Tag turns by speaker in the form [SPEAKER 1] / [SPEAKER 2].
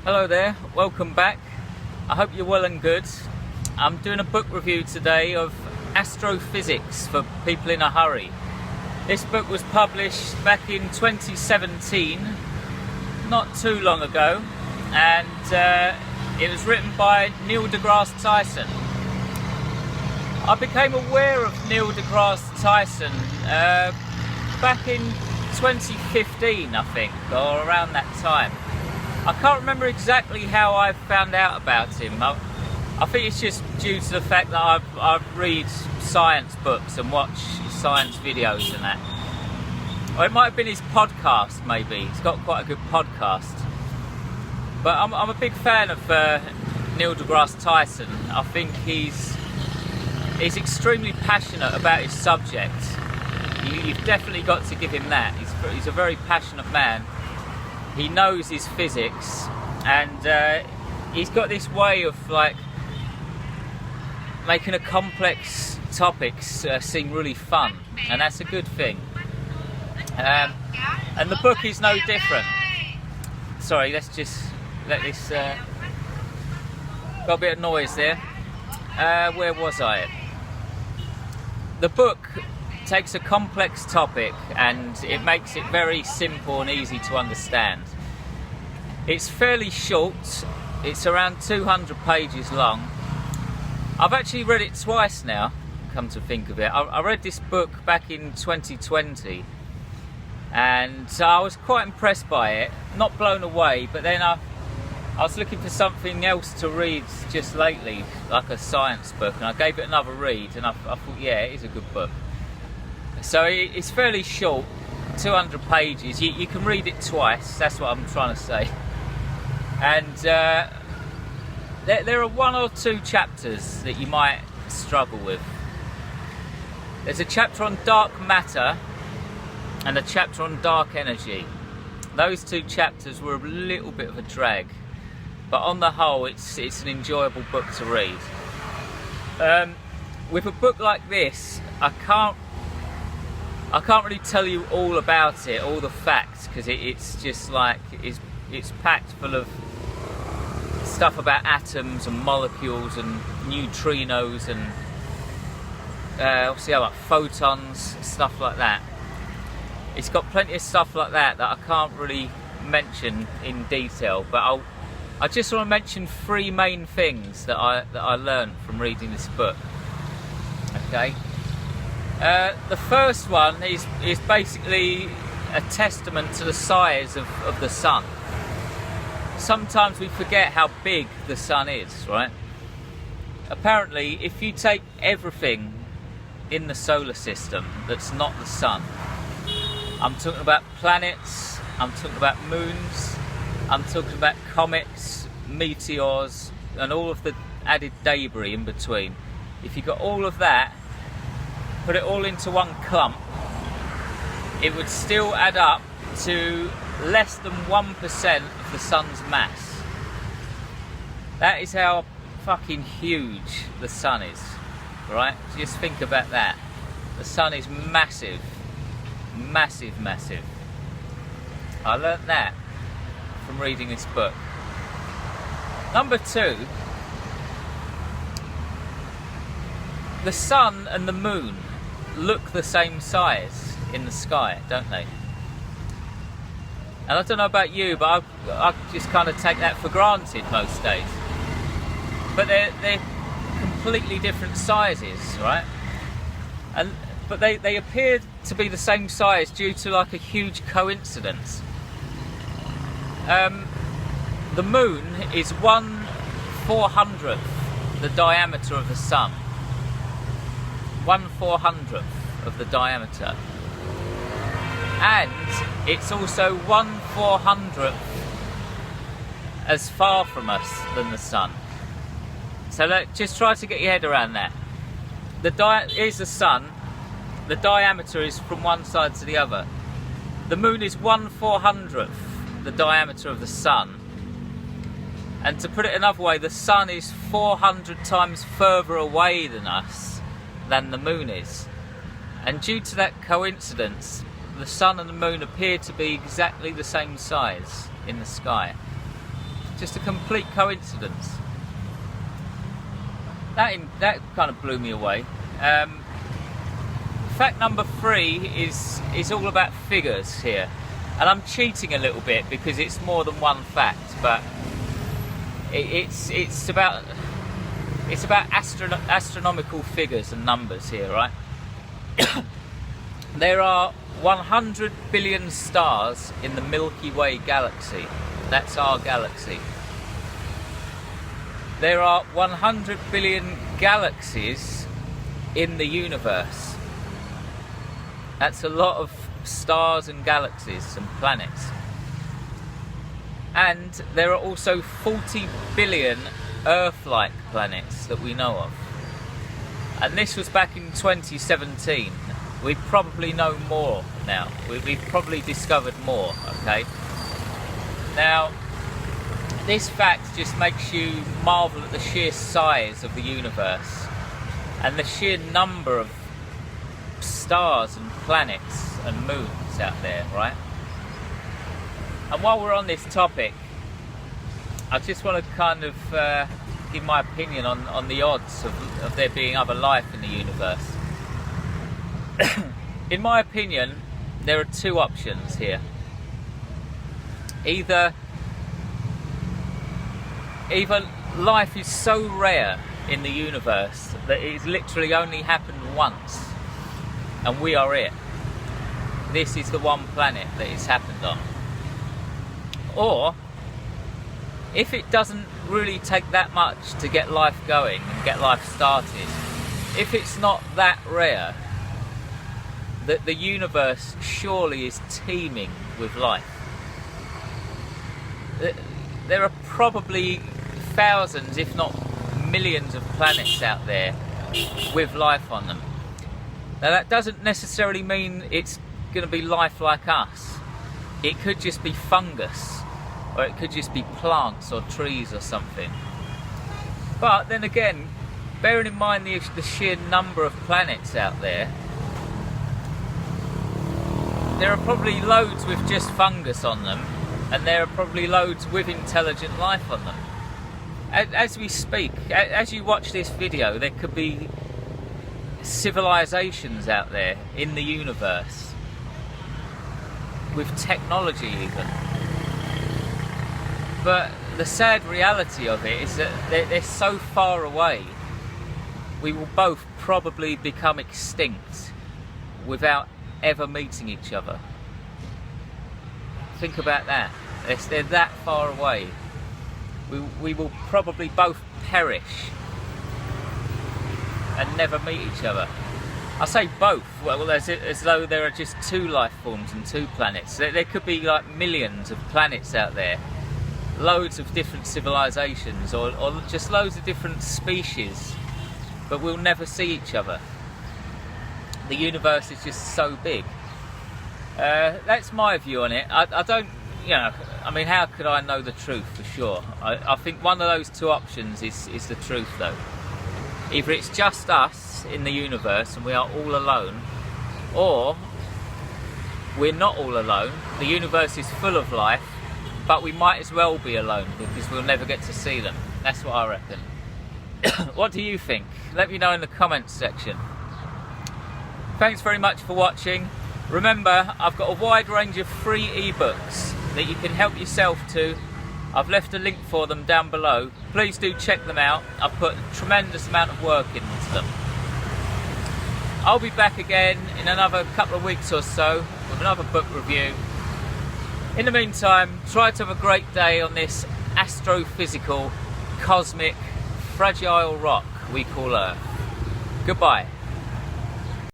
[SPEAKER 1] Hello there, welcome back. I hope you're well and good. I'm doing a book review today of Astrophysics for people in a hurry. This book was published back in 2017, not too long ago, and it was written by Neil De Grasse Tyson. I became aware of Neil De Grasse Tyson back in 2015, I think, or around that time. I can't remember exactly how I found out about him. I think it's just due to the fact that I read science books and watch science videos and that. Or it might have been his podcast, maybe. He's got quite a good podcast. But I'm a big fan of Neil De Grasse Tyson. I think he's extremely passionate about his subject. You've definitely got to give him that. He's a very passionate man. He knows his physics, and he's got this way of like making a complex topics seem really fun, and that's a good thing. And the book is no different. Sorry, let's just let this. Got a bit of noise there. Where was I? The book takes a complex topic and it makes it very simple and easy to understand. It's fairly short, it's around 200 pages long. I've actually read it twice now, come to think of it. I read this book back in 2020 and I was quite impressed by it, not blown away, but then I was looking for something else to read just lately, like a science book, and I gave it another read and I thought, yeah, it is a good book. So it's fairly short, 200 pages. You can read it twice, that's what I'm trying to say. And there are one or two chapters that you might struggle with. There's a chapter on dark matter and a chapter on dark energy. Those two chapters were a little bit of a drag, but on the whole it's an enjoyable book to read. With a book like this, I can't really tell you all about it, all the facts, because it's just like it's packed full of stuff about atoms and molecules and neutrinos and obviously like photons, stuff like that. It's got plenty of stuff like that I can't really mention in detail, but I just want to mention three main things that I learned from reading this book. Okay. The first one is basically a testament to the size of the sun. Sometimes we forget how big the sun is, right? Apparently, if you take everything in the solar system that's not the sun, I'm talking about planets, I'm talking about moons, I'm talking about comets, meteors, and all of the added debris in between. If you got all of that, put it all into one clump, it would still add up to less than 1% of the sun's mass. That is how fucking huge the sun is, right? Just think about that. The sun is massive, massive, massive. I learnt that from reading this book. Number two, the sun and the moon look the same size in the sky, don't they? And I don't know about you, but I just kind of take that for granted most days. But they're completely different sizes, right? But they appear to be the same size due to like a huge coincidence. The moon is 1/400th the diameter of the sun. 1/400th of the diameter. And it's also 1/400th as far from us than the sun. So just try to get your head around that. Here's the sun. The diameter is from one side to the other. The moon is 1/400th the diameter of the sun. And to put it another way, the sun is 400 times further away than us than the moon is. And due to that coincidence, the sun and the moon appear to be exactly the same size in the sky. Just a complete coincidence. That kind of blew me away. Fact number 3 is all about figures here, and I'm cheating a little bit because it's more than one fact, but it's about astronomical figures and numbers here, right? There are 100 billion stars in the Milky Way galaxy. That's our galaxy. There are 100 billion galaxies in the universe. That's a lot of stars and galaxies and planets. And there are also 40 billion Earth-like planets that we know of. And this was back in 2017. We probably know more now. We've probably discovered more, okay? Now, this fact just makes you marvel at the sheer size of the universe and the sheer number of stars and planets and moons out there, right? And while we're on this topic, I just want to kind of give my opinion on the odds of there being other life in the universe. In my opinion, there are 2 options here. Either life is so rare in the universe that it's literally only happened once, and we are it. This is the one planet that it's happened on. Or, if it doesn't really take that much to get life going and get life started, if it's not that rare, that the universe surely is teeming with life. There are probably thousands, if not millions of planets out there with life on them. Now that doesn't necessarily mean it's going to be life like us. It could just be fungus, or it could just be plants or trees or something. But then again, bearing in mind the sheer number of planets out there are probably loads with just fungus on them, and there are probably loads with intelligent life on them. As we speak, as you watch this video, there could be civilizations out there in the universe, with technology even. But the sad reality of it is that they're so far away, we will both probably become extinct without ever meeting each other. Think about that. They're that far away. We will probably both perish and never meet each other. I say both, well, as though there are just 2 life forms and 2 planets. There could be like millions of planets out there, loads of different civilizations, or just loads of different species, but we'll never see each other. The universe is just so big. That's my view on it. I don't, I mean, how could I know the truth for sure? I think one of those 2 options is the truth though. Either it's just us in the universe and we are all alone, or we're not all alone. The universe is full of life, but we might as well be alone because we'll never get to see them. That's what I reckon. What do you think? Let me know in the comments section. Thanks very much for watching. Remember, I've got a wide range of free ebooks that you can help yourself to. I've left a link for them down below. Please do check them out. I've put a tremendous amount of work into them. I'll be back again in another couple of weeks or so with another book review. In the meantime, try to have a great day on this astrophysical, cosmic, fragile rock we call Earth. Goodbye.